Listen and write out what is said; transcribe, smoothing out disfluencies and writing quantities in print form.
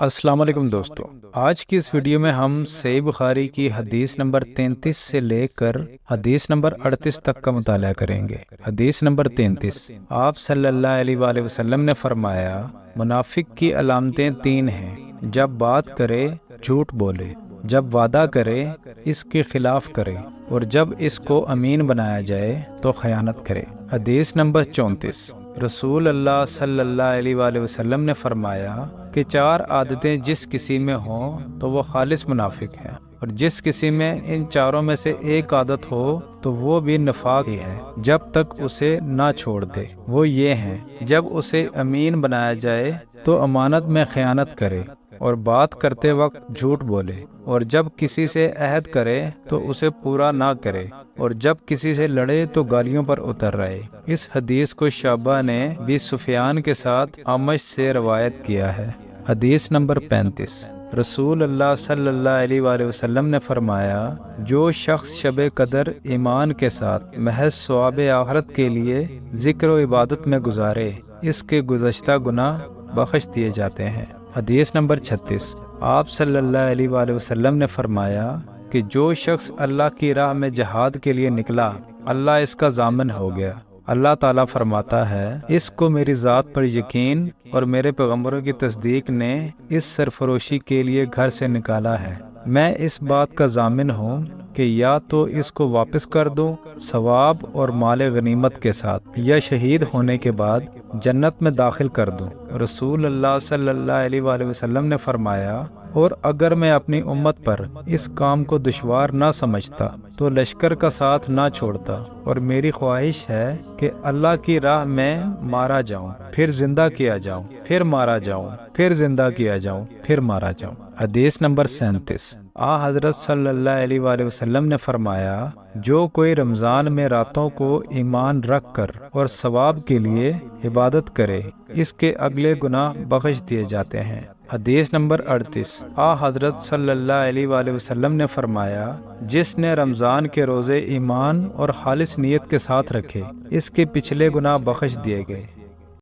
السلام علیکم دوستو، آج کی اس ویڈیو میں ہم صحیح بخاری کی حدیث نمبر 33 سے لے کر حدیث نمبر 38 تک کا مطالعہ کریں گے۔ حدیث نمبر 33، آپ صلی اللہ علیہ وآلہ وسلم نے فرمایا، منافق کی علامتیں 3 ہیں: جب بات کرے جھوٹ بولے، جب وعدہ کرے اس کے خلاف کرے، اور جب اس کو امین بنایا جائے تو خیانت کرے۔ حدیث نمبر 34، رسول اللہ صلی اللہ علیہ وآلہ وسلم نے فرمایا کہ 4 عادتیں جس کسی میں ہوں تو وہ خالص منافق ہے، اور جس کسی میں ان 4 میں سے ایک عادت ہو تو وہ بھی نفاق ہی ہے جب تک اسے نہ چھوڑ دے۔ وہ یہ ہیں: جب اسے امین بنایا جائے تو امانت میں خیانت کرے اور بات کرتے وقت جھوٹ بولے، اور جب کسی سے عہد کرے تو اسے پورا نہ کرے، اور جب کسی سے لڑے تو گالیوں پر اتر رہے۔ اس حدیث کو شعبہ نے بھی سفیان کے ساتھ اعمش سے روایت کیا ہے۔ حدیث نمبر 35، رسول اللہ صلی اللہ علیہ وآلہ وسلم نے فرمایا، جو شخص شب قدر ایمان کے ساتھ محض ثواب آخرت کے لیے ذکر و عبادت میں گزارے، اس کے گزشتہ گناہ بخش دیے جاتے ہیں۔ حدیث نمبر 36، آپ صلی اللہ علیہ وآلہ وسلم نے فرمایا کہ جو شخص اللہ کی راہ میں جہاد کے لیے نکلا، اللہ اس کا ضامن ہو گیا۔ اللہ تعالیٰ فرماتا ہے، اس کو میری ذات پر یقین اور میرے پیغمبروں کی تصدیق نے اس سرفروشی کے لیے گھر سے نکالا ہے۔ میں اس بات کا ضامن ہوں کہ یا تو اس کو واپس کر دوں ثواب اور مال غنیمت کے ساتھ، یا شہید ہونے کے بعد جنت میں داخل کر دوں۔ رسول اللہ صلی اللہ علیہ وآلہ وسلم نے فرمایا، اور اگر میں اپنی امت پر اس کام کو دشوار نہ سمجھتا تو لشکر کا ساتھ نہ چھوڑتا، اور میری خواہش ہے کہ اللہ کی راہ میں مارا جاؤں، پھر زندہ کیا جاؤں، پھر مارا جاؤں، پھر زندہ کیا جاؤں، پھر مارا جاؤں۔ حدیث نمبر 37، حضرت صلی اللہ علیہ وآلہ وسلم نے فرمایا، جو کوئی رمضان میں راتوں کو ایمان رکھ کر اور ثواب کے لیے عبادت کرے، اس کے اگلے گناہ بخش دیے جاتے ہیں۔ حدیث نمبر 38، حضرت صلی اللہ علیہ وآلہ وسلم نے فرمایا، جس نے رمضان کے روزے ایمان اور خالص نیت کے ساتھ رکھے، اس کے پچھلے گناہ بخش دیے گئے۔